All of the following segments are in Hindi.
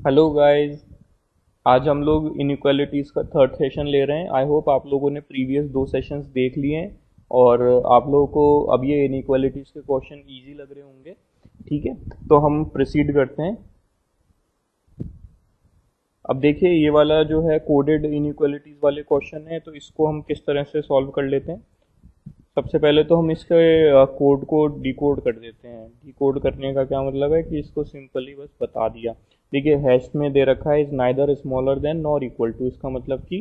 Hello guys. आज हम लोग इनइक्वालिटीज़ का थर्ड सेशन ले रहे हैं। आई होप आप लोगों ने प्रीवियस दो सेशंस देख लिए हैं और आप लोगों को अब ये इनइक्वालिटीज़ के क्वेश्चन इजी लग रहे होंगे। ठीक है, तो हम प्रोसीड करते हैं। अब देखिए, ये वाला जो है कोडेड इनइक्वालिटीज़ वाले क्वेश्चन है, तो इसको हम किस तरह से सॉल्व कर लेते हैं। सबसे पहले तो हम इसके कोड को डिकोड कर देते हैं। डिकोड करने का क्या मतलब है कि इसको सिंपली बस बता दिया। देखिए, हैश में दे रखा है is neither smaller than nor equal to, इसका मतलब कि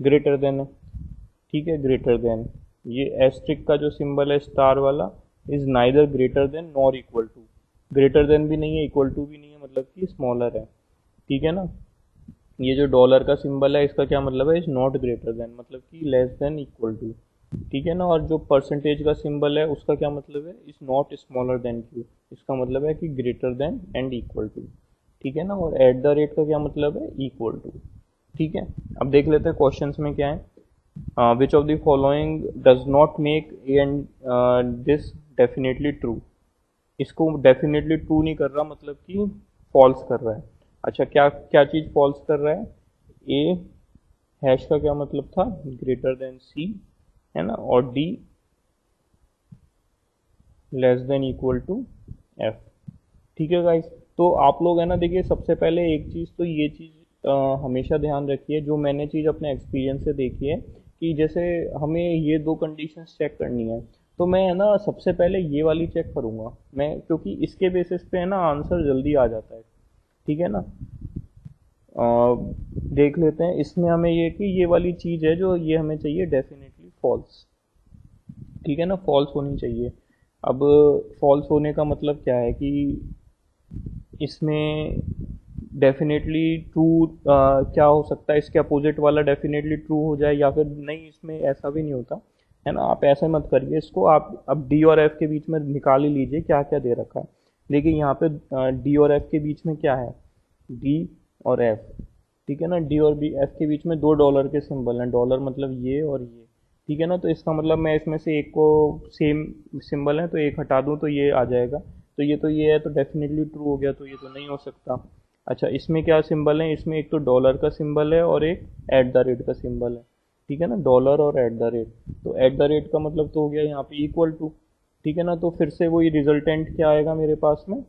ग्रेटर देन है। ठीक है, ग्रेटर देन। ये एस्ट्रिक का जो सिंबल है स्टार वाला, is neither greater than nor equal to. Greater than भी नहीं है, इक्वल टू भी नहीं है, मतलब कि स्मॉलर है। ठीक है ना। ये जो डॉलर का सिंबल है, इसका क्या मतलब है, इज नॉट ग्रेटर देन, मतलब कि लेस देन इक्वल टू। ठीक है ना। और जो परसेंटेज का सिंबल है, उसका क्या मतलब है, is not smaller than Q, इसका मतलब है कि greater than and equal to. ठीक है ना। और एट द रेट का क्या मतलब है, इक्वल टू। ठीक है। अब देख लेते हैं क्वेश्चंस में क्या है। Which of the following does not make A and this definitely true. इसको डेफिनेटली ट्रू नहीं कर रहा, मतलब कि फॉल्स कर रहा है। अच्छा, क्या क्या चीज फॉल्स कर रहा है। ए, हैश का क्या मतलब था, ग्रेटर देन सी, है ना। और D less than equal to F. ठीक है गाइस। तो आप लोग है ना, देखिए सबसे पहले एक चीज़ तो ये चीज़ हमेशा ध्यान रखिए, जो मैंने चीज़ अपने एक्सपीरियंस से देखी है कि जैसे हमें ये दो कंडीशंस चेक करनी है, तो मैं है ना सबसे पहले ये वाली चेक करूँगा मैं, क्योंकि इसके बेसिस पे है ना आंसर जल्दी आ जाता है। ठीक है ना। अ, देख लेते हैं इसमें हमें ये कि ये वाली चीज़ है जो ये हमें चाहिए डेफिनेटली फॉल्स। ठीक है ना, फॉल्स होनी चाहिए। अब फॉल्स होने का मतलब क्या है कि इसमें डेफिनेटली ट्रू क्या हो सकता है, इसके अपोजिट वाला डेफिनेटली ट्रू हो जाए या फिर नहीं, इसमें ऐसा भी नहीं होता है ना। आप ऐसे मत करिए इसको। आप अब डी और एफ के बीच में निकाल ही लीजिए क्या क्या दे रखा है। देखिए यहाँ पे डी और एफ के बीच में क्या है, डी और एफ। ठीक है ना। डी और बी एफ के बीच में दो डॉलर के सिंबल हैं, डॉलर मतलब ये और ये। ठीक है ना। तो इसका मतलब मैं इसमें से एक को, सेम सिंबल है तो एक हटा दूं तो ये आ जाएगा। तो ये है, तो डेफिनेटली ट्रू हो गया, तो ये तो नहीं हो सकता। अच्छा, इसमें क्या सिंबल है, इसमें एक तो डॉलर का सिंबल है और एक एट द रेट का सिंबल है। ठीक है ना, डॉलर और एट द रेट। तो एट द रेट का मतलब तो हो गया यहाँ पे इक्वल टू। ठीक है ना। तो फिर से वही रिजल्टेंट क्या आएगा मेरे पास में,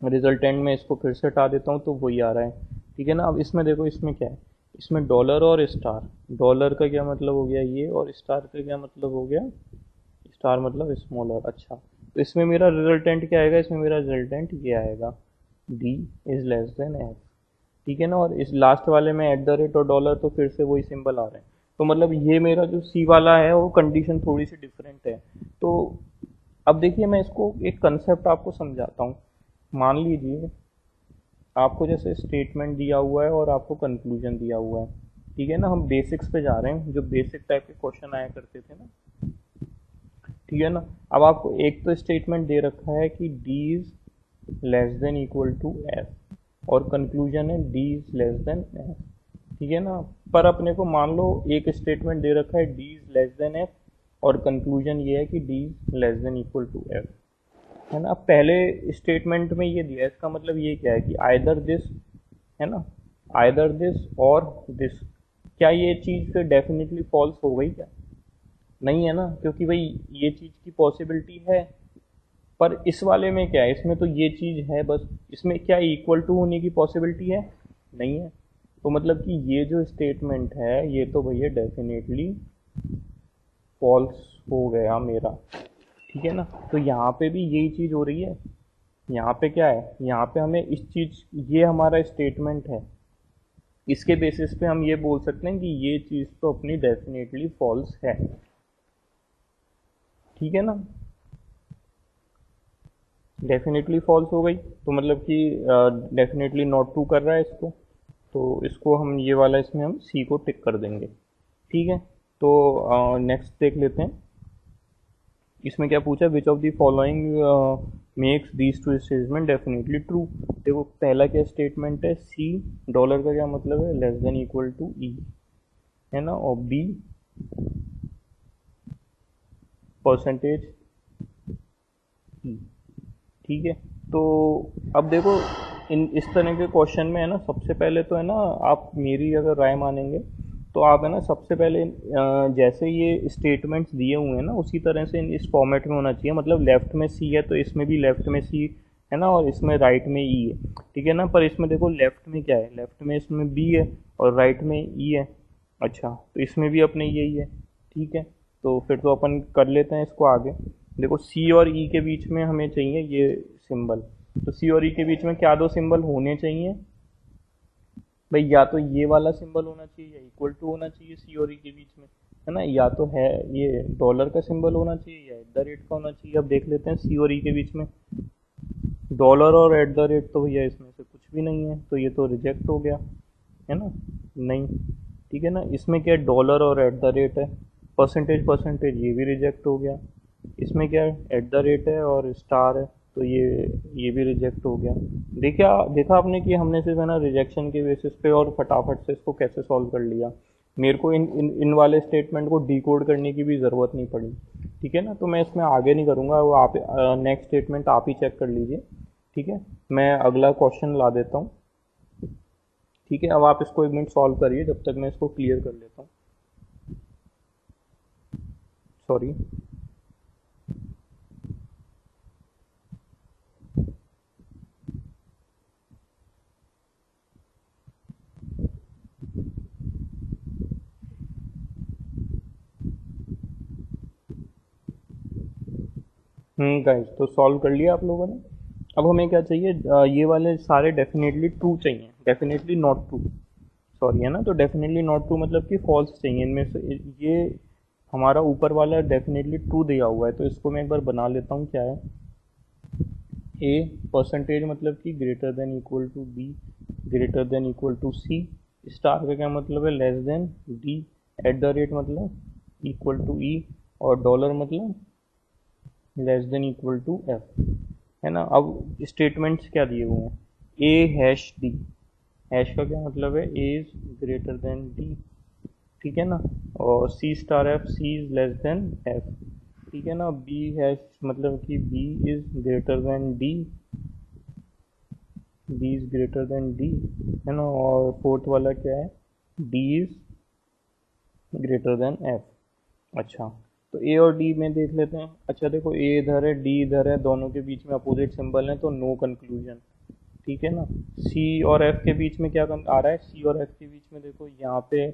रिजल्टेंट में इसको फिर से हटा देता हूँ तो वही आ रहा है। ठीक है ना। अब इसमें देखो, इसमें क्या है, इसमें डॉलर और स्टार। डॉलर का क्या मतलब हो गया ये, और स्टार का क्या मतलब हो गया, स्टार मतलब स्मॉलर। अच्छा, तो इसमें मेरा रिजल्टेंट क्या आएगा, इसमें मेरा रिजल्टेंट ये आएगा, D is less than F. ठीक है ना। और इस लास्ट वाले में एट द रेट और डॉलर, तो फिर से वही सिंबल आ रहे हैं। तो मतलब ये मेरा जो सी वाला है वो कंडीशन थोड़ी सी डिफरेंट है। तो अब देखिए, मैं इसको एक कंसेप्ट आपको समझाता हूँ। मान लीजिए आपको जैसे स्टेटमेंट दिया हुआ है और आपको कंक्लूजन दिया हुआ है। ठीक है ना। हम बेसिक्स पे जा रहे हैं, जो बेसिक टाइप के क्वेश्चन आया करते थे ना। ठीक है ना। अब आपको एक तो स्टेटमेंट दे रखा है कि D is less than equal to F, और कंक्लूजन है D is less than F. ठीक है ना। पर अपने को मान लो एक स्टेटमेंट दे रखा है D is less than F, और कंक्लूजन ये है कि D is less than equal to F, है ना। अब पहले स्टेटमेंट में ये दिया है, इसका मतलब ये क्या है कि आइदर दिस, है ना, आइदर दिस और दिस। क्या ये चीज़ फिर डेफिनेटली फॉल्स हो गई क्या, नहीं है ना, क्योंकि भाई ये चीज़ की पॉसिबिलिटी है। पर इस वाले में क्या है, इसमें तो ये चीज़ है बस, इसमें क्या इक्वल टू होने की पॉसिबिलिटी है, नहीं है। तो मतलब कि ये जो स्टेटमेंट है ये तो भैया डेफिनेटली फॉल्स हो गया मेरा। ठीक है ना। तो यहाँ पे भी यही चीज़ हो रही है। यहाँ पे क्या है, यहाँ पे हमें इस चीज़, ये हमारा स्टेटमेंट है, इसके बेसिस पे हम ये बोल सकते हैं कि ये चीज़ तो अपनी डेफिनेटली फॉल्स है। ठीक है ना। डेफिनेटली फॉल्स हो गई, तो मतलब कि डेफिनेटली नॉट ट्रू कर रहा है इसको। तो इसको हम ये वाला, इसमें हम सी को टिक कर देंगे। ठीक है। तो नेक्स्ट देख लेते हैं। इसमें क्या पूछा, विच of the following makes these two statement definitely true. देखो पहला क्या स्टेटमेंट है, सी, डॉलर का क्या मतलब है, लेस देन इक्वल टू ई, है ना। और बी, परसेंटेज ई। ठीक है। तो अब देखो, इन इस तरह के क्वेश्चन में है ना, सबसे पहले तो है ना, आप मेरी अगर राय मानेंगे तो आप है ना सबसे पहले जैसे ये स्टेटमेंट्स दिए हुए हैं ना उसी तरह से इस फॉर्मेट में होना चाहिए। मतलब लेफ्ट में सी है तो इसमें भी लेफ्ट में सी है ना, और इसमें राइट में ई है, ठीक है ना। पर इसमें देखो लेफ्ट में क्या है, लेफ्ट में इसमें बी है और राइट में ई है। अच्छा, तो इसमें भी अपने यही है, ठीक है। तो फिर तो अपन कर लेते हैं इसको आगे। देखो सी और ई के बीच में हमें चाहिए ये सिंबल। तो सी और ई के बीच में क्या दो सिंबल होने चाहिए भाई? या तो ये वाला सिंबल होना चाहिए या इक्वल टू होना चाहिए सी और ई के बीच में, है ना। या तो है ये डॉलर का सिंबल होना चाहिए या एट द रेट का होना चाहिए। अब देख लेते हैं सी और ई के बीच में डॉलर और एट द रेट, तो भैया इसमें से कुछ भी नहीं है, तो ये तो रिजेक्ट हो गया, है ना। नहीं, ठीक है ना। इसमें क्या है, डॉलर और एट द रेट है। परसेंटेज परसेंटेज ये भी रिजेक्ट हो गया। इसमें क्या है, एट द रेट है और स्टार है, तो ये भी रिजेक्ट हो गया। देखा आपने कि हमने सिर्फ है ना रिजेक्शन के बेसिस पे और फटाफट से इसको कैसे सॉल्व कर लिया। मेरे को इन वाले स्टेटमेंट को डिकोड करने की भी ज़रूरत नहीं पड़ी, ठीक है ना। तो मैं इसमें आगे नहीं करूँगा, वो आप नेक्स्ट स्टेटमेंट आप ही चेक कर लीजिए, ठीक है। मैं अगला क्वेश्चन ला देता हूँ, ठीक है। अब आप इसको एक मिनट सॉल्व करिए जब तक मैं इसको क्लियर कर लेता हूँ। सॉरी। गाइस, तो सॉल्व कर लिया आप लोगों ने। अब हमें क्या चाहिए, ये वाले सारे डेफिनेटली ट्रू चाहिए, डेफिनेटली नॉट ट्रू, सॉरी, है ना। तो डेफिनेटली नॉट ट्रू मतलब कि फॉल्स चाहिए इनमें से। ये हमारा ऊपर वाला डेफिनेटली ट्रू दिया हुआ है, तो इसको मैं एक बार बना लेता हूँ। क्या है, ए परसेंटेज मतलब कि greater than equal to B greater than equal to C. Star का क्या मतलब है, less than D. At the rate मतलब इक्वल टू ई, और डॉलर मतलब less than equal to F, है ना। अब स्टेटमेंट्स क्या दिए हुए हैं, ए हैश डी। हैश का क्या मतलब है, A is greater than D, ठीक है ना। और C star F, C is less than F, ठीक है ना। बी हैश मतलब कि B is greater than D, B is greater than D, है ना। और फोर्थ वाला क्या है, D is greater than F. अच्छा, तो ए और डी में देख लेते हैं। अच्छा देखो, ए इधर है, डी इधर है, दोनों के बीच में अपोजिट सिंबल है, तो नो कंक्लूजन, ठीक है ना। सी और एफ के बीच में क्या आ रहा है, सी और एफ के बीच में देखो यहाँ पे,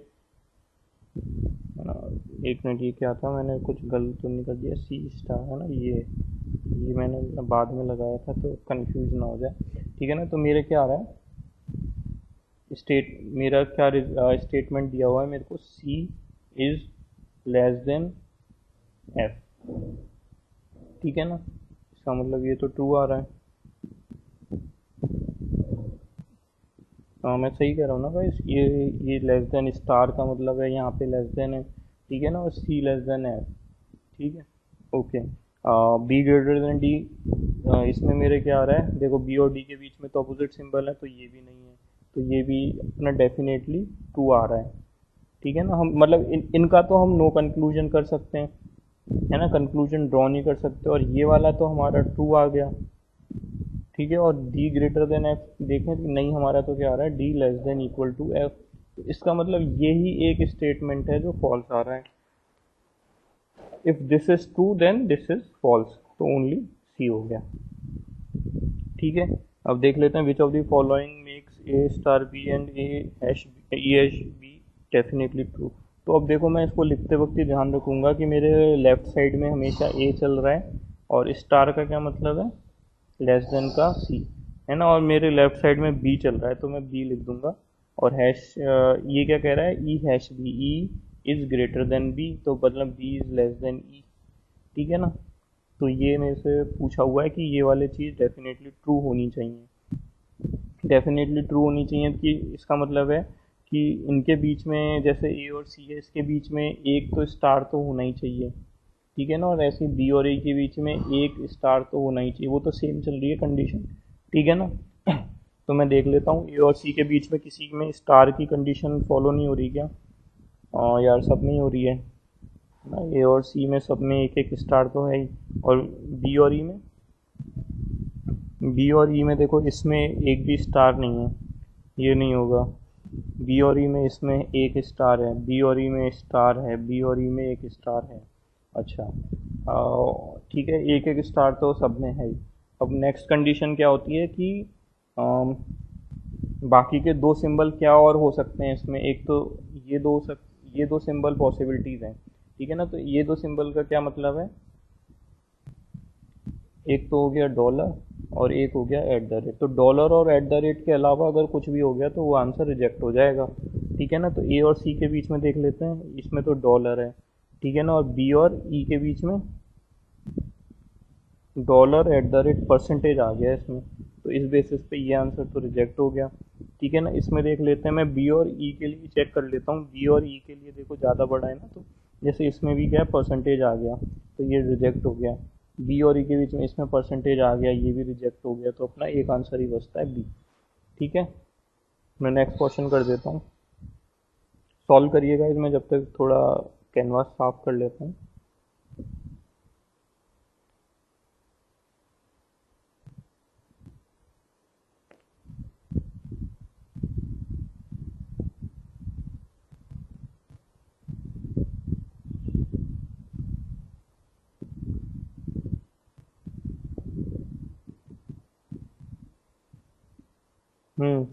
एक मिनट, ये क्या था, मैंने कुछ गलत तो नहीं कर दिया। सी स्टार है ना, ये मैंने बाद में लगाया था तो कंफ्यूज ना हो जाए, ठीक है ना। तो मेरे क्या आ रहा है, मेरा क्या स्टेटमेंट दिया हुआ है मेरे को, सी इज लेस देन एफ, ठीक है ना। इसका मतलब ये तो ट्रू आ रहा है। मैं सही कह रहा हूँ ना भाई, ये लेस देन स्टार का मतलब है यहाँ पे लेस देन है, ठीक है ना। और सी लेस देन एफ, ठीक है, okay. B greater than D, इसमें मेरे क्या आ रहा है, देखो बी और डी के बीच में तो अपोजिट सिंबल है, तो ये भी नहीं है, तो ये भी अपना डेफिनेटली ट्रू आ रहा है, ठीक है ना। हम मतलब इनका तो हम नो कंक्लूजन कर सकते हैं, है ना, कंक्लूजन ड्रॉ नहीं कर सकते। और ये वाला तो हमारा ट्रू आ गया, ठीक है। और डी ग्रेटर देन एफ देखें तो नहीं, हमारा तो क्या आ रहा है, D less than equal to F. तो इसका मतलब यही एक स्टेटमेंट है जो फॉल्स आ रहा है। If this is true then this is false, तो ओनली सी हो गया, ठीक है। अब देख लेते हैं, which of the following makes A star B and A hash B definitely true. तो अब देखो, मैं इसको लिखते वक्त ही ध्यान रखूंगा कि मेरे लेफ्ट साइड में हमेशा ए चल रहा है, और स्टार का क्या मतलब है, लेस देन का सी, है ना। और मेरे लेफ्ट साइड में बी चल रहा है, तो मैं बी लिख दूंगा। और हैश ये क्या कह रहा है, E hash B, E is greater than B, तो मतलब B is less than E, ठीक है ना। तो ये मेरे से पूछा हुआ है कि ये वाली चीज़ डेफिनेटली ट्रू होनी चाहिए, डेफिनेटली ट्रू होनी चाहिए। कि इसका मतलब है कि इनके बीच में जैसे ए और सी है, इसके बीच में एक तो स्टार तो होना ही चाहिए, ठीक है ना। और ऐसे बी और ए के बीच में एक स्टार तो होना ही चाहिए, वो तो सेम चल रही है कंडीशन, ठीक है ना। तो मैं देख लेता हूँ, ए और सी के बीच में किसी में स्टार की कंडीशन फॉलो नहीं हो रही क्या? यार सब में ही हो रही है ना, ए और सी में सब में एक एक स्टार तो है ही, और बी और ई में बी और ई में देखो इसमें एक भी स्टार नहीं है, ये नहीं होगा। बी और ई में इसमें एक स्टार है, बी और ई में स्टार है, बी और ई में एक स्टार है। अच्छा, ठीक है, एक एक स्टार तो सब में है ही। अब नेक्स्ट कंडीशन क्या होती है कि अम, बाकी के दो सिंबल क्या और हो सकते हैं इसमें। एक तो ये दो सिंबल पॉसिबिलिटीज़ हैं, ठीक है ना। तो ये दो सिंबल का क्या मतलब है, एक तो हो गया डॉलर और एक हो गया एट द रेट। तो डॉलर और एट द रेट के अलावा अगर कुछ भी हो गया तो वो आंसर रिजेक्ट हो जाएगा, ठीक है ना। तो ए और सी के बीच में देख लेते हैं, इसमें तो डॉलर है, ठीक है ना, और बी और ई के बीच में dollar at the rate percentage आ गया इसमें। तो इस बेसिस पे ये आंसर तो रिजेक्ट हो गया, ठीक है ना। इसमें देख लेते हैं, मैं बी और ई के लिए चेक कर लेता हूँ। बी और ई के लिए देखो ज़्यादा बड़ा है ना, तो जैसे इसमें भी क्या है, परसेंटेज आ गया, तो ये रिजेक्ट हो गया। बी और ई के बीच में इसमें परसेंटेज आ गया, ये भी रिजेक्ट हो गया। तो अपना एक आंसर ही बचता है बी, ठीक है। मैं नेक्स्ट क्वेश्चन कर देता हूँ, सॉल्व करिएगा इसमें जब तक थोड़ा कैनवास साफ कर लेता हूँ।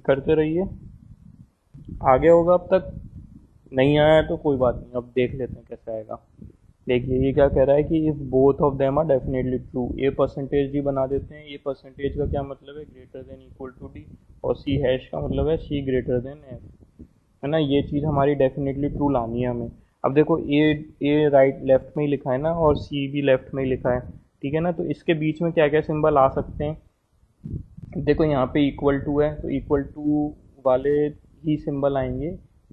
करते रहिए, आ गया होगा अब तक। नहीं आया तो कोई बात नहीं, अब देख लेते हैं कैसे आएगा। देखिए ये क्या कह रहा है कि if both of them are definitely true, A percentage D बना देते हैं। ए परसेंटेज का क्या मतलब है, greater than equal to D, और सी हैश का मतलब है सी ग्रेटर देन एफ, है ना। ये चीज़ हमारी डेफिनेटली ट्रू लानी है हमें। अब देखो ए राइट लेफ्ट में ही लिखा है ना, और सी भी लेफ्ट में ही लिखा है, ठीक है ना। तो इसके बीच में क्या क्या सिंबल आ सकते हैं, देखो यहाँ पे इक्वल टू है, तो इक्वल टू वाले ही सिंबल आएंगे,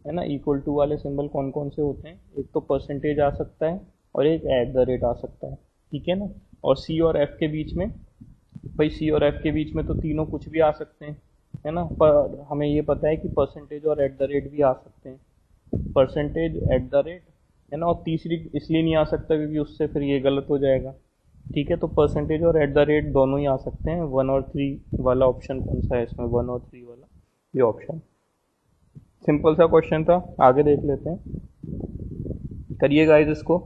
है ना। इक्वल टू वाले सिंबल कौन कौन से होते हैं, एक तो परसेंटेज आ सकता है और एक एट द रेट आ सकता है, ठीक है ना। और सी और एफ के बीच में, भाई सी और एफ के बीच में तो तीनों कुछ भी आ सकते हैं, है ना। पर हमें ये पता है कि परसेंटेज और एट द रेट भी आ सकते हैं, परसेंटेज एट द रेट, है ना। और तीसरी इसलिए नहीं आ सकता क्योंकि उससे फिर ये गलत हो जाएगा, ठीक है। तो परसेंटेज और एट द रेट दोनों ही आ सकते हैं। वन और थ्री वाला ऑप्शन कौन सा है इसमें, वन और थ्री वाला ये ऑप्शन। सिंपल सा क्वेश्चन था, आगे देख लेते हैं, करिए गाइस इसको।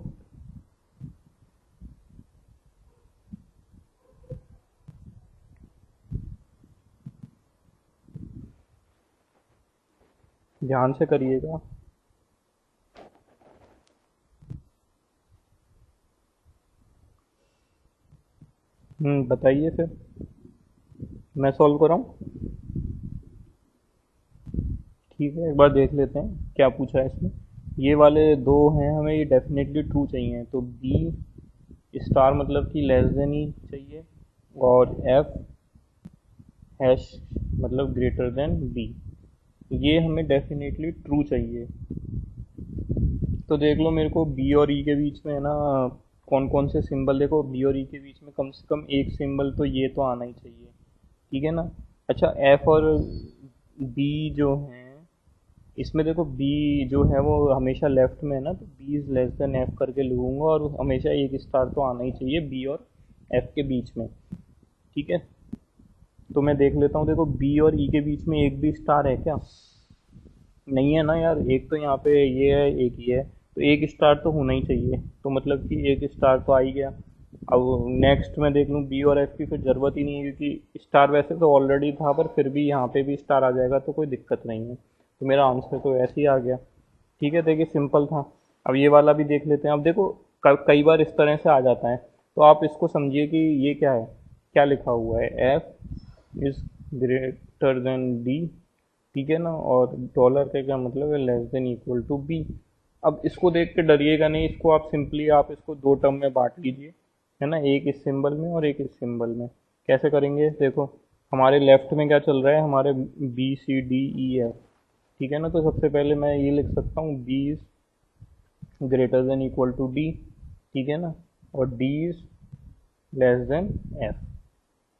ध्यान से करिएगा। बताइए फिर, मैं सॉल्व कराऊं। ठीक है, एक बार देख लेते हैं क्या पूछा है इसमें। ये वाले दो हैं, हमें ये डेफिनेटली ट्रू चाहिए, तो बी स्टार मतलब कि लेस देन ही चाहिए, और एफ हैश मतलब ग्रेटर देन बी, ये हमें डेफिनेटली ट्रू चाहिए। तो देख लो मेरे को बी और ई के बीच में है ना, कौन कौन से सिंबल, देखो बी और ई के बीच में कम से कम एक सिंबल तो ये तो आना ही चाहिए, ठीक है ना। अच्छा, एफ और बी जो हैं, इसमें देखो बी जो है वो हमेशा लेफ्ट में है ना, तो B is less than F करके लिखूंगा, और हमेशा एक स्टार तो आना ही चाहिए बी और एफ के बीच में, ठीक है। तो मैं देख लेता हूँ, देखो बी और ई के बीच में एक भी स्टार है क्या, नहीं है ना यार। एक तो यहाँ पे ये है, एक ही है, तो एक स्टार तो होना ही चाहिए, तो मतलब कि एक स्टार तो आ ही गया। अब नेक्स्ट मैं देख लूँ बी और एफ की, फिर ज़रूरत ही नहीं है क्योंकि स्टार वैसे तो ऑलरेडी था, पर फिर भी यहाँ पे भी स्टार आ जाएगा तो कोई दिक्कत नहीं है, तो मेरा आंसर तो ऐसे ही आ गया, ठीक है। देखिए सिंपल था। अब ये वाला भी देख लेते हैं। अब देखो कई बार इस तरह से आ जाता है, तो आप इसको समझिए कि ये क्या है, क्या लिखा हुआ है, F is greater than D, ठीक है ना, और डॉलर का क्या मतलब है, less than equal to B. अब इसको देख के डरिएगा नहीं, इसको आप सिंपली आप इसको दो टर्म में बांट लीजिए, है ना, एक इस सिंबल में और एक इस सिंबल में। कैसे करेंगे, देखो हमारे लेफ्ट में क्या चल रहा है, हमारे बी सी डी ई है, ठीक है ना। तो सबसे पहले मैं ये लिख सकता हूँ B is greater than equal to D, ठीक है ना, और D is less than F.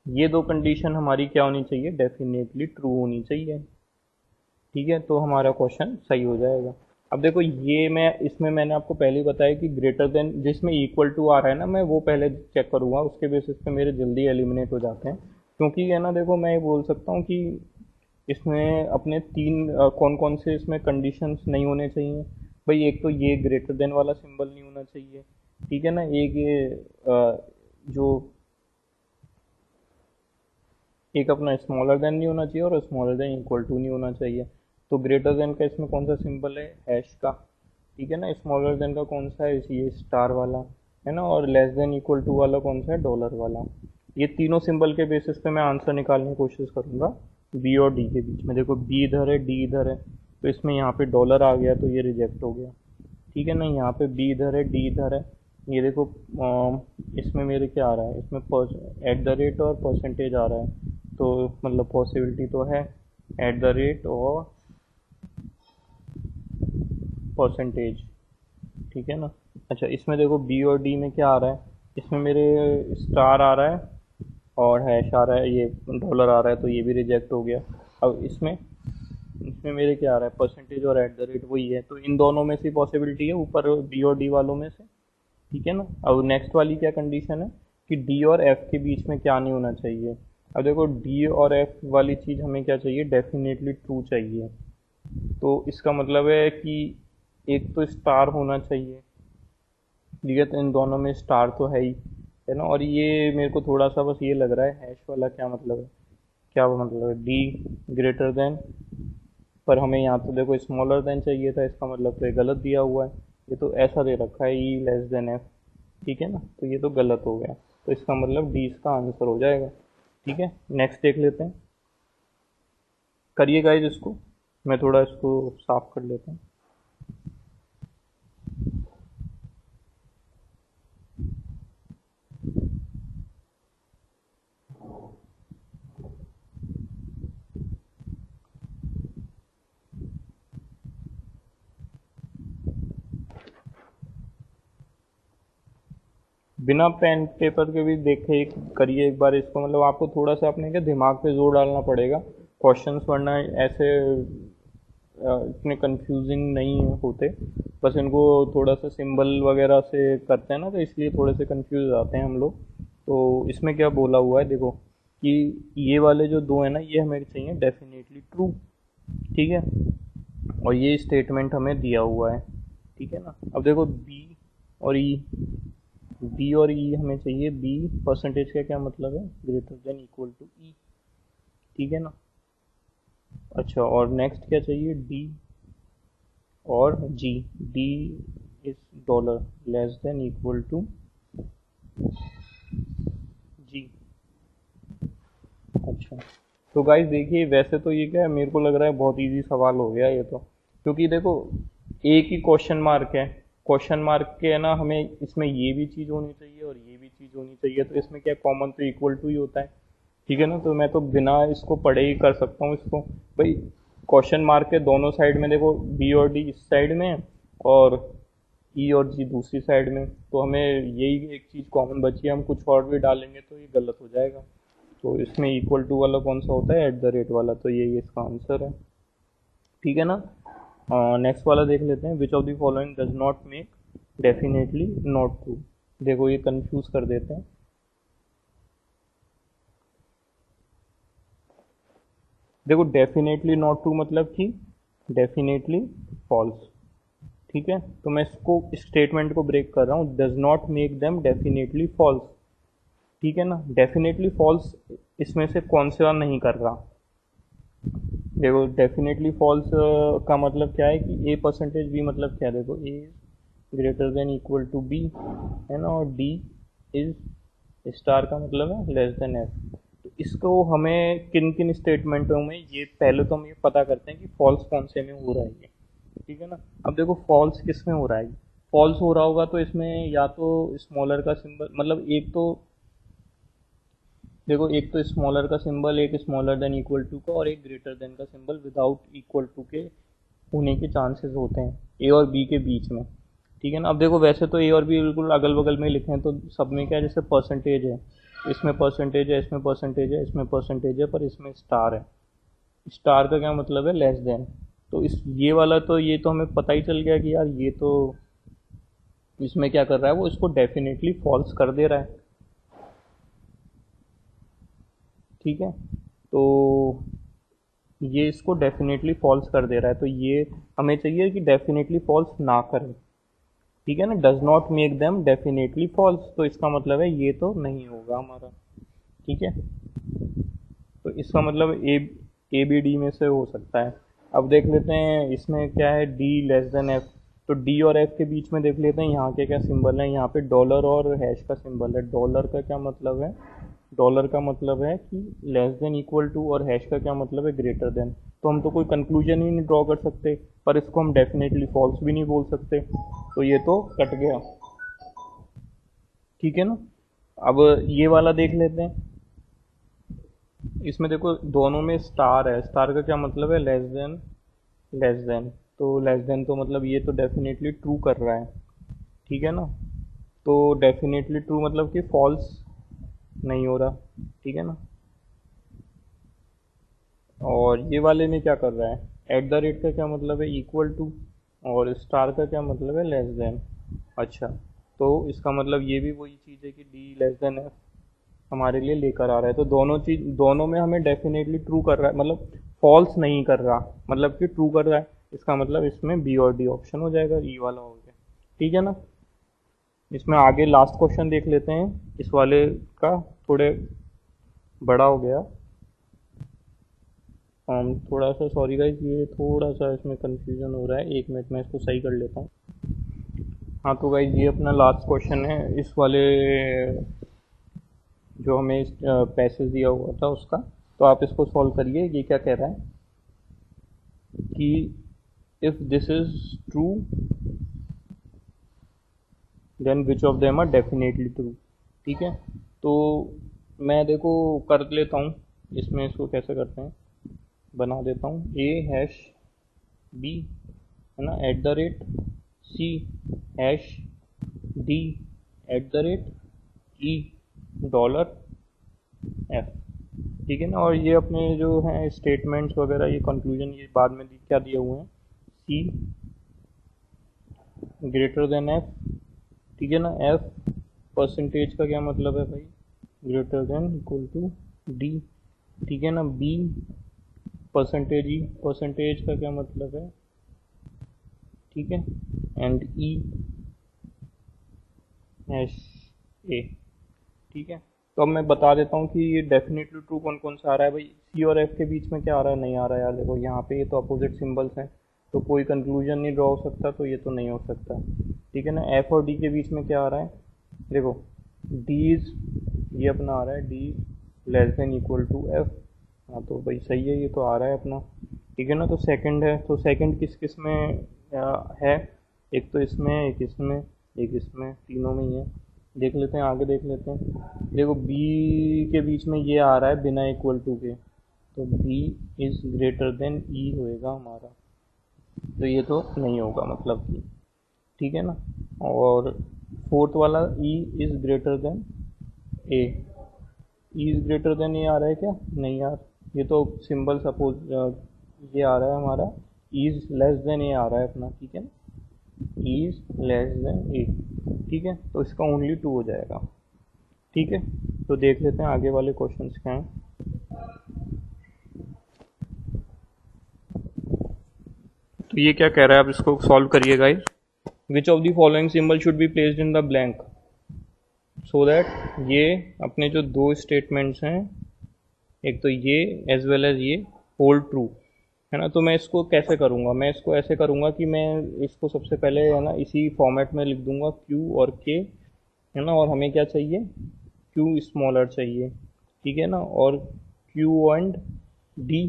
ये दो कंडीशन हमारी क्या होनी चाहिए, डेफिनेटली ट्रू होनी चाहिए, ठीक है। तो हमारा क्वेश्चन सही हो जाएगा। अब देखो ये मैं इसमें मैंने आपको पहले ही बताया कि ग्रेटर देन जिसमें इक्वल टू आ रहा है ना, मैं वो पहले चेक करूँगा, उसके बेसिस पे मेरे जल्दी एलिमिनेट हो जाते हैं। क्योंकि है ना, देखो मैं ये बोल सकता हूँ कि इसमें अपने तीन कौन कौन से इसमें कंडीशंस नहीं होने चाहिए। भाई एक तो ये ग्रेटर देन वाला सिंबल नहीं होना चाहिए, ठीक है ना। एक ये जो एक अपना स्मॉलर देन नहीं होना चाहिए, और स्मॉलर देन इक्वल टू नहीं होना चाहिए। तो ग्रेटर देन का इसमें कौन सा सिंबल है, हैश का, ठीक है ना। स्मॉलर देन का कौन सा है, ये स्टार वाला, है ना। और लेस देन इक्वल टू वाला कौन सा है, डॉलर वाला। ये तीनों सिंबल के बेसिस पे मैं आंसर निकालने की कोशिश करूंगा बी और डी के बीच में। देखो बी इधर है, डी इधर है, तो इसमें यहाँ पे डॉलर आ गया तो ये रिजेक्ट हो गया, ठीक है ना। यहाँ पे बी इधर है, डी इधर है। ये देखो इसमें मेरे क्या आ रहा है, इसमें एट द रेट और परसेंटेज आ रहा है, तो मतलब पॉसिबिलिटी तो है एट द रेट और परसेंटेज, ठीक है ना। अच्छा इसमें देखो बी और डी में क्या आ रहा है, इसमें मेरे स्टार आ रहा है और हैश आ रहा है, ये डॉलर आ रहा है, तो ये भी रिजेक्ट हो गया। अब इसमें इसमें मेरे क्या आ रहा है, परसेंटेज और एट द रेट वही है, तो इन दोनों में से पॉसिबिलिटी है, ऊपर बी और डी वालों में से, ठीक है ना। अब नेक्स्ट वाली क्या कंडीशन है कि डी और एफ के बीच में क्या नहीं होना चाहिए। अब देखो डी और एफ वाली चीज़ हमें क्या चाहिए, डेफिनेटली ट्रू चाहिए। तो इसका मतलब है कि एक तो स्टार होना चाहिए, ठीक है। तो इन दोनों में स्टार तो है ना। और ये मेरे को थोड़ा सा बस ये लग रहा है हैश वाला क्या मतलब है, क्या मतलब है, डी ग्रेटर देन, पर हमें यहाँ तो देखो स्मॉलर देन चाहिए था, इसका मतलब तो ये गलत दिया हुआ है। ये तो ऐसा दे रखा है ई लेस देन एफ, ठीक है ना, तो ये तो गलत हो गया। तो इसका मतलब डी इसका आंसर हो जाएगा, ठीक है। नेक्स्ट देख लेते हैं, करिए गाइज इसको, मैं थोड़ा इसको साफ कर लेता हूँ। बिना पेन पेपर के भी देखे करिए एक बार इसको, मतलब आपको थोड़ा सा अपने क्या दिमाग पे जोर डालना पड़ेगा क्वेश्चंस, वरना ऐसे इतने कंफ्यूजिंग नहीं होते। बस इनको थोड़ा सा सिंबल वगैरह से करते हैं ना, तो इसलिए थोड़े से कंफ्यूज आते हैं हम लोग। तो इसमें क्या बोला हुआ है देखो, कि ये वाले जो दो है ना, ये हमें चाहिए डेफिनेटली ट्रू, ठीक है। और ये स्टेटमेंट हमें दिया हुआ है, ठीक है ना। अब देखो बी और ई, बी और ई हमें चाहिए। बी परसेंटेज का क्या मतलब है, ग्रेटर देन इक्वल टू ई, ठीक है ना। अच्छा और नेक्स्ट क्या चाहिए, डी और G. D is dollar less than equal to G. अच्छा तो गाइस देखिए, वैसे तो ये क्या है, मेरे को लग रहा है बहुत इजी सवाल हो गया ये तो, क्योंकि देखो एक ही क्वेश्चन मार्क है, क्वेश्चन मार्क के है ना, हमें इसमें ये भी चीज़ होनी चाहिए और ये भी चीज़ होनी चाहिए, तो इसमें क्या कॉमन तो इक्वल टू ही होता है, ठीक है ना। तो मैं तो बिना इसको पढ़े ही कर सकता हूँ इसको। भाई क्वेश्चन मार्क के दोनों साइड में देखो, बी और डी इस साइड में है और ई और जी दूसरी साइड में, तो हमें यही एक चीज़ कॉमन बची है, हम कुछ और भी डालेंगे तो ये गलत हो जाएगा। तो इसमें इक्वल टू वाला कौन सा होता है, एट द रेट वाला, तो यही इसका आंसर है, ठीक है ना। नेक्स्ट वाला देख लेते हैं, which of the following does not make definitely not true. देखो ये कंफ्यूज कर देते हैं। देखो डेफिनेटली नॉट ट्रू मतलब कि डेफिनेटली फॉल्स, ठीक है। तो मैं इसको स्टेटमेंट को ब्रेक कर रहा हूँ, does not make them definitely false, ठीक है ना। डेफिनेटली फॉल्स इसमें से कौन सा नहीं कर रहा, देखो डेफिनेटली फॉल्स का मतलब क्या है कि ए परसेंटेज बी मतलब क्या है, देखो a greater than equal to b, है ना। और डी इज स्टार का मतलब है लेस देन एफ। तो इसको हमें किन किन स्टेटमेंटों में, ये पहले तो हम ये पता करते हैं कि फॉल्स कौन से में हो रहा है ये, ठीक है ना। अब देखो फॉल्स किस में हो रहा है, फॉल्स हो रहा होगा तो इसमें या तो स्मॉलर का सिंबल, मतलब एक तो देखो, एक तो स्मॉलर का सिंबल, एक स्मॉलर देन इक्वल टू का, और एक ग्रेटर देन का सिंबल विदाउट इक्वल टू के होने के चांसेस होते हैं ए और बी के बीच में, ठीक है ना। अब देखो वैसे तो ए और बी बिल्कुल अगल बगल में लिखे हैं, तो सब में क्या है, जैसे परसेंटेज है, इसमें परसेंटेज है, इसमें परसेंटेज है, इसमें परसेंटेज है, पर इसमें स्टार है। स्टार का क्या मतलब है, लेस देन। तो इस ये वाला तो ये तो हमें पता ही चल गया कि यार ये तो इसमें क्या कर रहा है, वो इसको डेफिनेटली फॉल्स कर दे रहा है। ठीक है, तो ये इसको डेफिनेटली फॉल्स कर दे रहा है, तो ये हमें चाहिए कि डेफिनेटली फॉल्स ना करें। ठीक है ना, does not make them definitely false, तो इसका मतलब है ये तो नहीं होगा हमारा। ठीक है, तो इसका मतलब ए बी डी में से हो सकता है। अब देख लेते हैं इसमें क्या है, डी लेस देन एफ। तो डी और एफ के बीच में देख लेते हैं यहाँ के क्या सिंबल है। यहाँ पे डॉलर और हैश का सिंबल है। डॉलर का क्या मतलब है, डॉलर का मतलब है कि लेस देन इक्वल टू, और हैश का क्या मतलब है, ग्रेटर देन। तो हम तो कोई कंक्लूजन ही नहीं ड्रॉ कर सकते, पर इसको हम डेफिनेटली फॉल्स भी नहीं बोल सकते, तो ये तो कट गया। ठीक है ना, अब ये वाला देख लेते हैं। इसमें देखो दोनों में स्टार है, स्टार का क्या मतलब है, लेस देन। लेस देन, तो लेस देन तो मतलब ये तो डेफिनेटली ट्रू कर रहा है। ठीक है ना, तो डेफिनेटली ट्रू मतलब कि फॉल्स नहीं हो रहा। ठीक है ना, और ये वाले में क्या कर रहा है, एट द रेट का क्या मतलब है, इक्वल टू, और स्टार का क्या मतलब है, लेस देन। अच्छा, तो इसका मतलब ये भी वही चीज़ है कि डी लेस देन एफ हमारे लिए लेकर आ रहा है। तो दोनों चीज, दोनों में हमें डेफिनेटली ट्रू कर रहा है, मतलब फॉल्स नहीं कर रहा, मतलब कि ट्रू कर रहा है। इसका मतलब इसमें बी और डी ऑप्शन हो जाएगा, ई वाला हो गया। ठीक है ना, इसमें आगे लास्ट क्वेश्चन देख लेते हैं, इस वाले का थोड़े बड़ा हो गया। थोड़ा सा सॉरी गाइस, ये थोड़ा सा इसमें कंफ्यूजन हो रहा है, एक मिनट में इसको सही कर लेता हूँ। हाँ, तो गाइस ये अपना लास्ट क्वेश्चन है इस वाले, जो हमें पैसेज दिया हुआ था उसका। तो आप इसको सॉल्व करिए। ये क्या कह रहा है कि if this is true then which of them are definitely true. ठीक है, तो मैं देखो कर लेता हूँ, इसमें इसको कैसे करते हैं, बना देता हूँ। ए हैश बी, है ना, at the rate C hash D at the rate E dollar F. ठीक है ना, और ये अपने जो हैं स्टेटमेंट्स वगैरह, ये कंक्लूजन ये बाद में क्या दिए हुए हैं, सी ग्रेटर देन एफ। ठीक है ना, एफ परसेंटेज का क्या मतलब है भाई, greater than equal to D. ठीक है ना, बी परसेंटेज ई, परसेंटेज का क्या मतलब है, ठीक है, एंड ई हैश ए। ठीक है, तो अब मैं बता देता हूँ कि ये डेफिनेटली ट्रू कौन कौन सा आ रहा है भाई। सी और एफ के बीच में क्या आ रहा है, नहीं आ रहा है यार, देखो यहाँ पे ये तो अपोजिट सिंबल्स हैं, तो कोई कंक्लूजन नहीं ड्रॉ हो सकता, तो ये तो नहीं हो सकता। ठीक है ना, एफ और डी के बीच में क्या आ रहा है, देखो डीज, ये अपना आ रहा है D less than equal to F. हाँ, तो भाई सही है, ये तो आ रहा है अपना। ठीक है ना, तो सेकंड है, तो सेकंड किस किस में है, एक तो इसमें, एक इसमें, एक इसमें, तीनों में ही है। देख लेते हैं, आगे देख लेते हैं। देखो बी के बीच में ये आ रहा है बिना इक्वल टू के, तो बी इज ग्रेटर देन ई होएगा हमारा, तो ये तो नहीं होगा मतलब कि। ठीक है ना, और फोर्थ वाला e is greater than a, e is greater than a आ रहा है क्या, नहीं यार, ये तो सिंबल सपोज ये आ रहा है हमारा, इज लेस देन ए आ रहा है अपना। ठीक है ना, इज लेस देन ए। ठीक है, तो इसका ओनली टू हो जाएगा। ठीक है, तो देख लेते हैं आगे वाले क्वेश्चंस क्या हैं। तो ये क्या कह रहा है, आप इसको सॉल्व करिए guys. Which of the following symbol should be placed in the blank so that, ये अपने जो दो स्टेटमेंट्स हैं, एक तो ये एज वेल एज ये होल्ड ट्रू, है ना। तो मैं इसको कैसे करूँगा, मैं इसको ऐसे करूँगा कि मैं इसको सबसे पहले, है ना, इसी फॉर्मेट में लिख दूंगा, क्यू और के, है ना, और हमें क्या चाहिए, क्यू स्मॉलर चाहिए। ठीक है ना, और Q and D,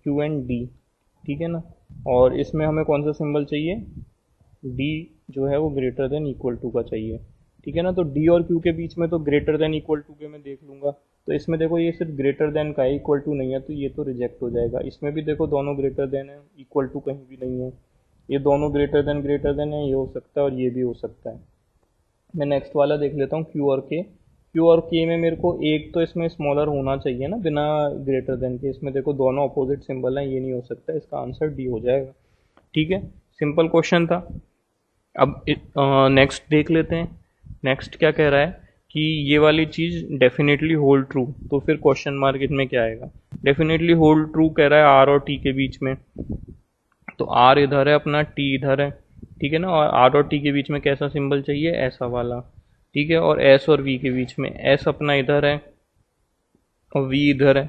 Q and D. ठीक है ना, और इसमें हमें कौन सा सिंबल चाहिए, डी जो है वो ग्रेटर देन इक्वल टू का चाहिए। ठीक है ना, तो डी और क्यू के बीच में तो ग्रेटर देन इक्वल टू के मैं देख लूँगा, तो इसमें देखो ये सिर्फ ग्रेटर देन का है, इक्वल टू नहीं है, तो ये तो रिजेक्ट हो जाएगा। इसमें भी देखो दोनों ग्रेटर देन है, इक्वल टू कहीं भी नहीं है, ये दोनों ग्रेटर देन है, ये हो सकता है और ये भी हो सकता है। मैं नेक्स्ट वाला देख लेता हूँ, क्यू और के। क्यू और के में मेरे को एक तो इसमें स्मॉलर होना चाहिए ना, बिना ग्रेटर देन के। इसमें देखो दोनों अपोजिट सिंबल हैं, ये नहीं हो सकता, इसका आंसर डी हो जाएगा। ठीक है, सिंपल क्वेश्चन था। अब नेक्स्ट देख लेते हैं, नेक्स्ट क्या कह रहा है कि ये वाली चीज डेफिनेटली होल्ड ट्रू, तो फिर क्वेश्चन मार्क इसमें क्या आएगा? डेफिनेटली होल्ड ट्रू कह रहा है आर और टी के बीच में, तो आर इधर है अपना, टी इधर है, ठीक है ना। और आर और टी के बीच में कैसा सिंबल चाहिए? ऐसा वाला, ठीक है। और एस और वी के बीच में, एस अपना इधर है और वी इधर है,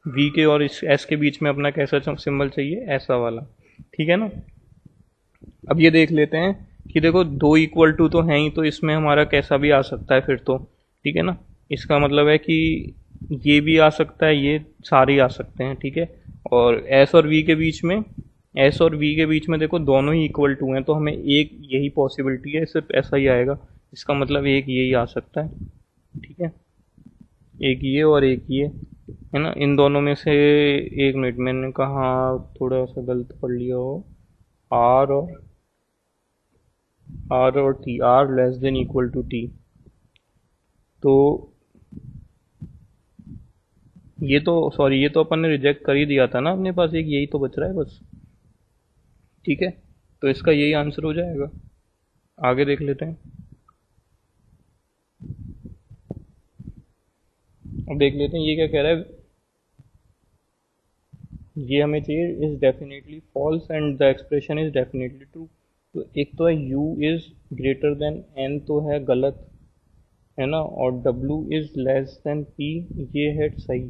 वी के और इस एस के बीच में अपना कैसा सिंबल चाहिए? ऐसा वाला, ठीक है ना। अब ये देख लेते हैं कि देखो दो इक्वल टू तो हैं ही, तो इसमें हमारा कैसा भी आ सकता है फिर तो, ठीक है ना। इसका मतलब है कि ये भी आ सकता है, ये सारे आ सकते हैं, ठीक है। और एस और वी के बीच में, एस और वी के बीच में देखो दोनों ही इक्वल टू हैं, तो हमें एक यही पॉसिबिलिटी है, सिर्फ ऐसा ही आएगा। इसका मतलब एक यही आ सकता है, ठीक है। एक ये और एक ये, है ना। इन दोनों में से, एक मिनट, मैंने कहा थोड़ा सा गलत पढ़ लिया हो, आर और T, R less than equal to T, तो ये तो सॉरी, ये तो अपन ने रिजेक्ट कर ही दिया था ना, अपने पास एक यही तो बच रहा है बस, ठीक है। तो इसका यही आंसर हो जाएगा। आगे देख लेते हैं। अब देख लेते हैं ये क्या कह रहा है। ये हमें चाहिए is definitely false and the expression is definitely true. तो एक तो है u is greater than n, तो है गलत, है ना। और w is less than p, ये है सही।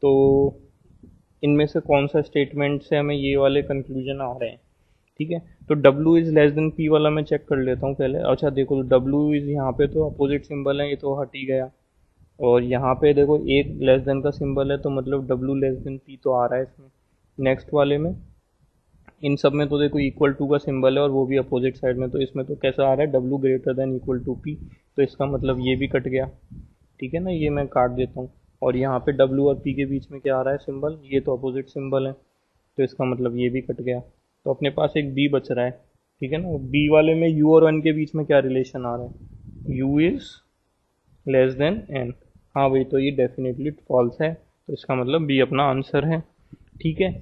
तो इनमें से कौन सा स्टेटमेंट से हमें ये वाले कंक्लूजन आ रहे हैं, ठीक है। तो w is less than p वाला मैं चेक कर लेता हूँ पहले। अच्छा देखो, तो w इज यहाँ पे तो अपोजिट सिंबल है, ये तो हट ही गया। और यहाँ पे देखो एक लेस देन का सिंबल है, तो मतलब w लेस देन p तो आ रहा है इसमें। नेक्स्ट वाले में, इन सब में तो देखो इक्वल टू का सिंबल है और वो भी अपोजिट साइड में, तो इसमें तो कैसा आ रहा है? w greater than equal to p, तो इसका मतलब ये भी कट गया, ठीक है ना। ये मैं काट देता हूँ। और यहाँ पे w और p के बीच में क्या आ रहा है सिंबल? ये तो अपोजिट सिंबल है, तो इसका मतलब ये भी कट गया। तो अपने पास एक b बच रहा है, ठीक है ना। b वाले में u और n के बीच में क्या रिलेशन आ रहा है? u is less then n, हाँ भाई, तो ये डेफिनेटली फॉल्स है, तो इसका मतलब b अपना आंसर है, ठीक है।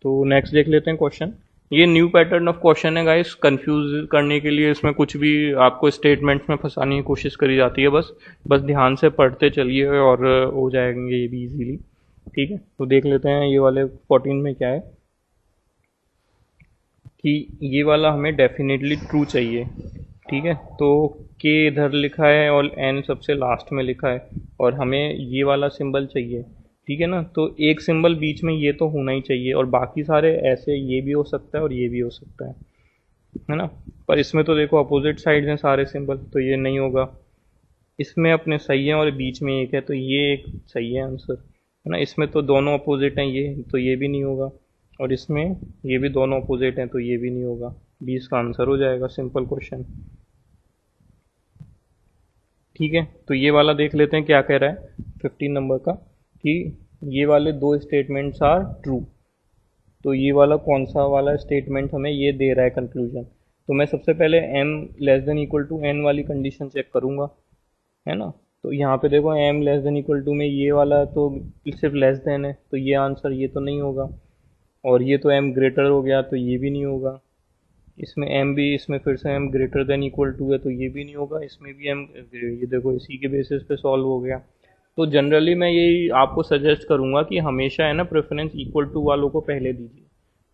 तो नेक्स्ट देख लेते हैं क्वेश्चन। ये न्यू पैटर्न ऑफ क्वेश्चन है गाइस, कंफ्यूज करने के लिए इसमें कुछ भी आपको स्टेटमेंट्स में फंसाने की कोशिश करी जाती है। बस बस ध्यान से पढ़ते चलिए और हो जाएंगे ये भी इजीली, ठीक है। तो देख लेते हैं ये वाले 14 में क्या है, कि ये वाला हमें डेफिनेटली ट्रू चाहिए, ठीक है। तो के इधर लिखा है और एन सबसे लास्ट में लिखा है, और हमें ये वाला सिंबल चाहिए, ठीक है ना। तो एक सिंबल बीच में ये तो होना ही चाहिए, और बाकी सारे ऐसे, ये भी हो सकता है और ये भी हो सकता है ना। पर इसमें तो देखो अपोजिट साइड हैं सारे सिंबल, तो ये नहीं होगा। इसमें अपने सही है और बीच में एक है, तो ये एक सही है आंसर, है ना। इसमें तो दोनों अपोजिट हैं, ये तो ये भी नहीं होगा। और इसमें ये भी दोनों अपोजिट हैं, तो ये भी नहीं होगा। 20 का आंसर हो जाएगा, सिंपल क्वेश्चन, ठीक है। तो ये वाला देख लेते हैं क्या कह रहा है 15 नंबर का, कि ये वाले दो स्टेटमेंट्स आर ट्रू। तो ये वाला कौन सा वाला स्टेटमेंट हमें ये दे रहा है कंक्लूजन? तो मैं सबसे पहले m less than equal to n वाली कंडीशन चेक करूंगा, है ना। तो यहाँ पे देखो m less than equal to में ये वाला तो सिर्फ लेस देन है, तो ये आंसर ये तो नहीं होगा। और ये तो m ग्रेटर हो गया, तो ये भी नहीं होगा। इसमें m भी, इसमें फिर से m greater than equal to है, तो ये भी नहीं होगा। इसमें भी m, ये देखो इसी के बेसिस पे सॉल्व हो गया। तो जनरली मैं यही आपको सजेस्ट करूंगा कि हमेशा, है ना, प्रेफरेंस इक्वल टू वालों को पहले दीजिए,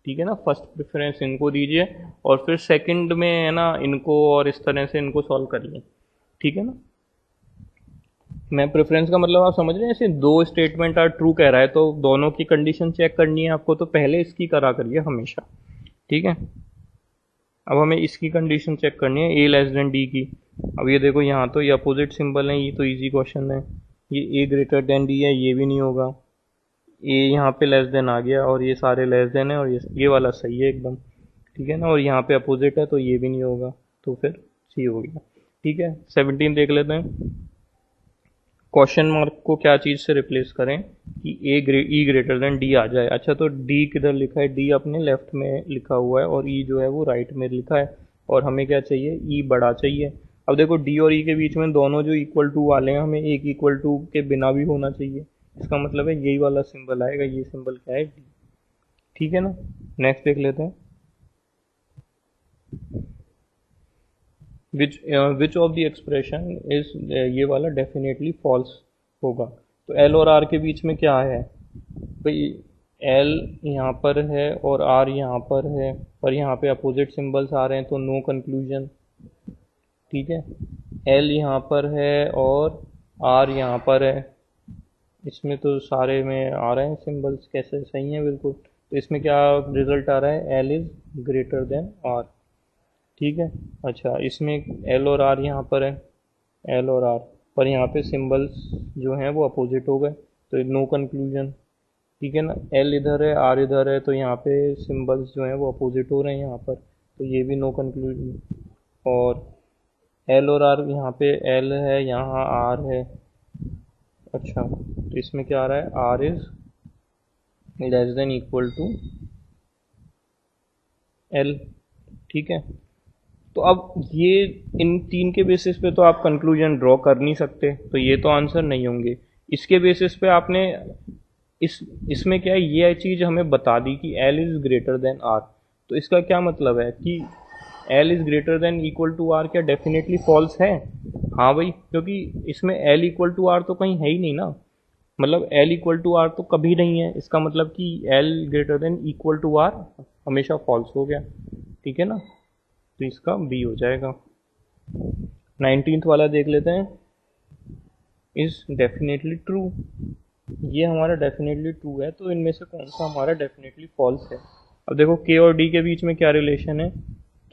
ठीक है ना। फर्स्ट प्रेफरेंस इनको दीजिए और फिर सेकंड में, है ना, इनको, और इस तरह से इनको सॉल्व करिए, ठीक है ना। मैं प्रेफरेंस का मतलब आप समझ रहे हैं, ऐसे दो स्टेटमेंट आर ट्रू कह रहा है, तो दोनों की कंडीशन चेक करनी है आपको, तो पहले इसकी करा करिए हमेशा, ठीक है। अब हमें इसकी कंडीशन चेक करनी है, ए लेस देन डी की। अब ये देखो यहाँ तो ये अपोजिट सिंबल है, ये तो इजी क्वेश्चन है। ये ए ग्रेटर देन डी है, ये भी नहीं होगा। ए यहाँ पे लेस देन आ गया, और ये सारे लेस देन है, और ये वाला सही है एकदम, ठीक है ना। और यहाँ पे अपोजिट है, तो ये भी नहीं होगा, तो फिर सी हो गया, ठीक है। 17 देख लेते हैं। क्वेश्चन मार्क को क्या चीज़ से रिप्लेस करें कि ई ग्रेटर देन डी आ जाए। अच्छा, तो डी किधर लिखा है? डी अपने लेफ्ट में लिखा हुआ है, और ई जो है वो राइट में लिखा है। और हमें क्या चाहिए? ई बड़ा चाहिए। अब देखो डी और ई के बीच में दोनों जो इक्वल टू वाले हैं, हमें एक इक्वल टू के बिना भी होना चाहिए। इसका मतलब है यही वाला सिंबल आएगा, ये सिंबल क्या है? डी, ठीक है ना। नेक्स्ट देख लेते हैं। Which of the expression is, ये वाला डेफिनेटली फॉल्स होगा। तो एल और आर के बीच में क्या है भाई, एल यहाँ पर है और आर यहाँ पर है, और यहाँ पे अपोजिट सिंबल्स आ रहे हैं तो नो कंक्लूजन। ठीक है, एल यहाँ पर है और आर यहाँ पर है, इसमें तो सारे में आ रहे हैं सिंबल्स, कैसे सही है बिल्कुल। तो इसमें क्या रिजल्ट आ रहा है, L is greater than R. ठीक है, अच्छा इसमें एल और आर यहाँ पर है, एल और आर, पर यहाँ पे सिंबल्स जो हैं वो अपोजिट हो गए, तो नो कंक्लूजन। ठीक है ना, एल इधर है आर इधर है, तो यहाँ पे सिंबल्स जो हैं वो अपोजिट हो रहे हैं यहाँ पर, तो ये भी नो कंक्लूजन। और एल और आर, यहाँ पे एल है यहाँ आर है, अच्छा तो इसमें क्या आ रहा है, R is less than equal to L. ठीक है, तो अब ये इन तीन के बेसिस पे तो आप कंक्लूजन ड्रॉ कर नहीं सकते, तो ये तो आंसर नहीं होंगे। इसके बेसिस पे आपने इसमें क्या है, ये चीज़ हमें बता दी कि L is greater than R, तो इसका क्या मतलब है कि L is greater than equal to R क्या डेफिनेटली फॉल्स है? हाँ भाई, क्योंकि इसमें एल इक्वल टू आर तो कहीं है ही नहीं ना, मतलब एल इक्वल टू आर तो कभी नहीं है, इसका मतलब कि L greater than equal to R हमेशा फॉल्स हो गया। ठीक है ना, तो इसका बी हो जाएगा। 19th वाला देख लेते हैं, इज डेफिनेटली ट्रू। ये हमारा डेफिनेटली ट्रू है, तो इनमें से कौन सा हमारा डेफिनेटली फॉल्स है? अब देखो के और डी के बीच में क्या रिलेशन है,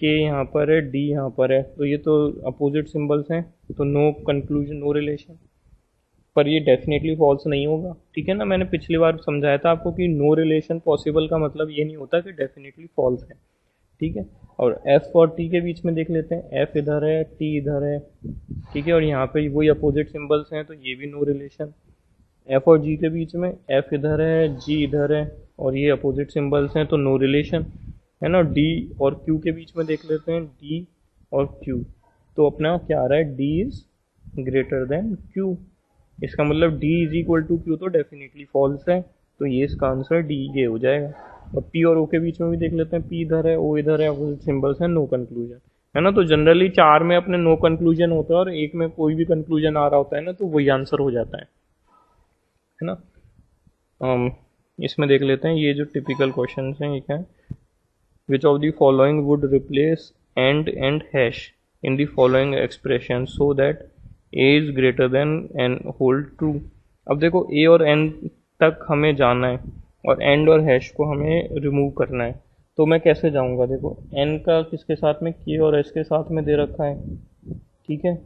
के यहाँ पर है डी यहाँ पर है, तो ये तो अपोजिट सिंबल्स हैं, तो नो कंक्लूजन नो रिलेशन, पर ये डेफिनेटली फॉल्स नहीं होगा। ठीक है ना, मैंने पिछली बार समझाया था आपको कि नो रिलेशन पॉसिबल का मतलब ये नहीं होता कि डेफिनेटली फॉल्स है। ठीक है, और एफ और टी के बीच में देख लेते हैं, एफ इधर है टी इधर है, ठीक है, और यहाँ पे वही अपोजिट सिंबल्स हैं, तो ये भी नो रिलेशन। एफ और जी के बीच में, एफ इधर है जी इधर है, और ये अपोजिट सिंबल्स हैं, तो नो रिलेशन है ना। डी और क्यू के बीच में देख लेते हैं, डी और क्यू, तो अपना क्या आ रहा है, D is greater than Q, इसका मतलब D is equal to Q, तो डेफिनेटली फॉल्स है, तो ये इसका आंसर डी ये हो जाएगा। और पी और ओ के बीच में भी देख लेते हैं, पी इधर है ओ इधर है, अपोजिट सिंबल्स हैं, नो कंक्लूजन है ना। तो जनरली चार में अपने नो कंक्लूजन होता है और एक में कोई भी कंक्लूजन आ रहा होता है ना, तो वही आंसर हो जाता है ना। इसमें देख लेते हैं, ये जो टिपिकल क्वेश्चन हैं, ये क्या है, which of the following would replace and hash in the following expression so that A is greater than N hold true. अब देखो ए और एन तक हमें जाना है और एंड और हैश को हमें रिमूव करना है, तो मैं कैसे जाऊंगा? देखो एन का किसके साथ में, के और एस के साथ में दे रखा है, ठीक है,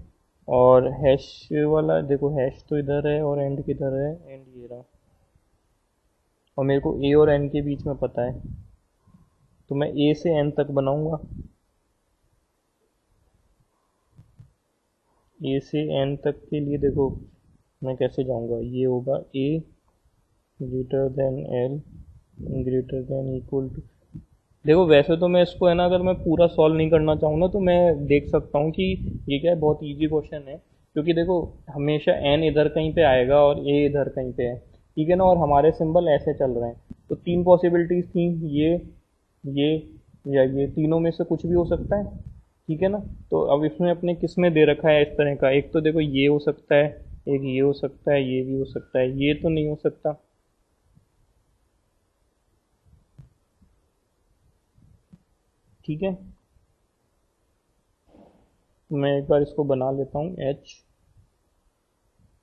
और हैश वाला देखो, हैश तो इधर है और एंड किधर है, एंड ये रहा, और मेरे को ए और एन के बीच में पता है, तो मैं ए से एन तक बनाऊंगा, ए से एन तक के लिए देखो मैं कैसे जाऊंगा, ये होगा a greater than l greater than equal to. देखो वैसे तो मैं इसको है ना, अगर मैं पूरा सॉल्व नहीं करना चाहूँ ना, तो मैं देख सकता हूँ कि ये क्या है, बहुत इजी क्वेश्चन है, क्योंकि देखो हमेशा एन इधर कहीं पे आएगा और ए इधर कहीं पे है, ठीक है ना, और हमारे सिंबल ऐसे चल रहे हैं, तो तीन पॉसिबिलिटीज थी, ये या ये, तीनों में से कुछ भी हो सकता है, ठीक है ना। तो अब इसमें अपने किस में दे रखा है इस तरह का, एक तो देखो ये हो सकता है, एक ये हो सकता है, ये भी हो सकता है, ये तो नहीं हो सकता, ठीक है। मैं एक बार इसको बना लेता हूँ, एच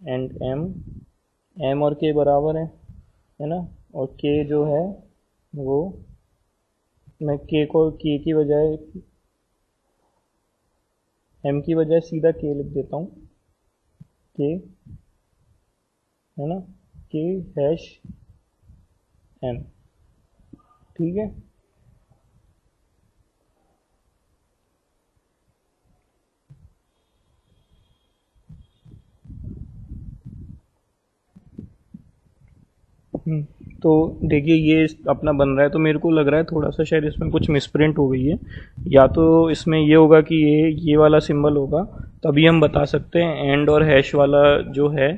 एंड एम और के बराबर है ना, और के जो है वो, मैं के को के की बजाय, एम की बजाय सीधा के लिख देता हूँ, के है ना, के हैश एम, ठीक है। तो देखिए ये अपना बन रहा है, तो मेरे को लग रहा है थोड़ा सा शायद इसमें कुछ मिसप्रिंट हो गई है, या तो इसमें ये होगा कि ये वाला सिंबल होगा, तभी हम बता सकते हैं एंड और हैश वाला जो है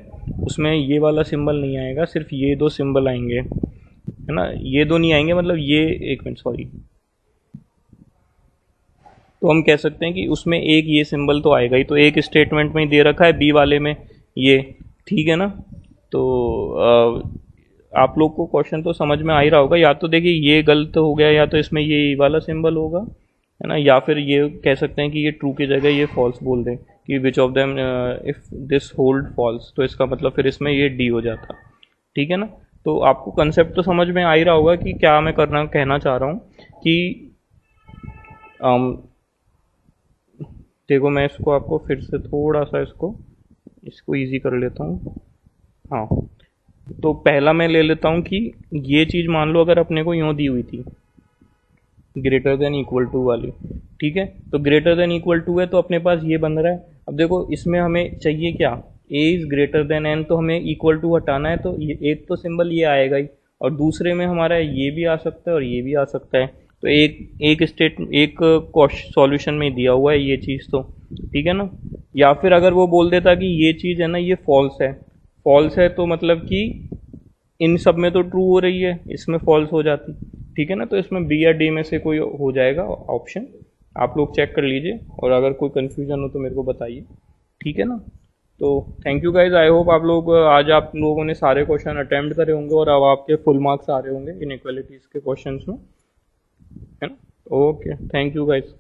उसमें ये वाला सिंबल नहीं आएगा, सिर्फ ये दो सिंबल आएंगे, है ना, ये दो नहीं आएंगे, मतलब ये, एक मिनट सॉरी, तो हम कह सकते हैं कि उसमें एक ये सिंबल तो आएगा ही, तो एक स्टेटमेंट में ही दे रखा है बी वाले में ये, ठीक है ना। तो आप लोग को क्वेश्चन तो समझ में आ ही रहा होगा, या तो देखिए ये गलत हो गया, या तो इसमें ये वाला सिंबल होगा, है ना, या फिर ये कह सकते हैं कि ये ट्रू की जगह ये फॉल्स बोल दें कि which of them if this hold false, तो इसका मतलब फिर इसमें ये डी हो जाता, ठीक है ना। तो आपको कंसेप्ट तो समझ में आ ही रहा होगा कि क्या मैं कहना चाह रहा हूँ कि देखो मैं इसको आपको फिर से थोड़ा सा इसको इजी कर लेता हूँ। हाँ, तो पहला मैं ले लेता हूँ कि ये चीज़ मान लो अगर अपने को यूँ दी हुई थी, ग्रेटर देन इक्वल टू वाली, ठीक है। तो ग्रेटर देन इक्वल टू है तो अपने पास ये बन रहा है। अब देखो इसमें हमें चाहिए क्या, A is greater than N, तो हमें इक्वल टू हटाना है, तो ये एक तो सिंबल ये आएगा ही, और दूसरे में हमारा ये भी आ सकता है और ये भी आ सकता है। तो एक सॉल्यूशन में दिया हुआ है ये चीज़, तो ठीक है ना। या फिर अगर वो बोल देता कि ये चीज़ है ना ये फॉल्स है तो मतलब कि इन सब में तो ट्रू हो रही है, इसमें फॉल्स हो जाती, ठीक है ना। तो इसमें बी या डी में से कोई हो जाएगा ऑप्शन, आप लोग चेक कर लीजिए, और अगर कोई कन्फ्यूजन हो तो मेरे को बताइए, ठीक है ना। तो thank you guys, I hope आज आप लोगों ने सारे क्वेश्चन अटेम्प्ट करे होंगे और अब आपके फुल मार्क्स आ रहे होंगे इनइक्वालिटीज़ के क्वेश्चंस में, है ना। Okay, thank you guys.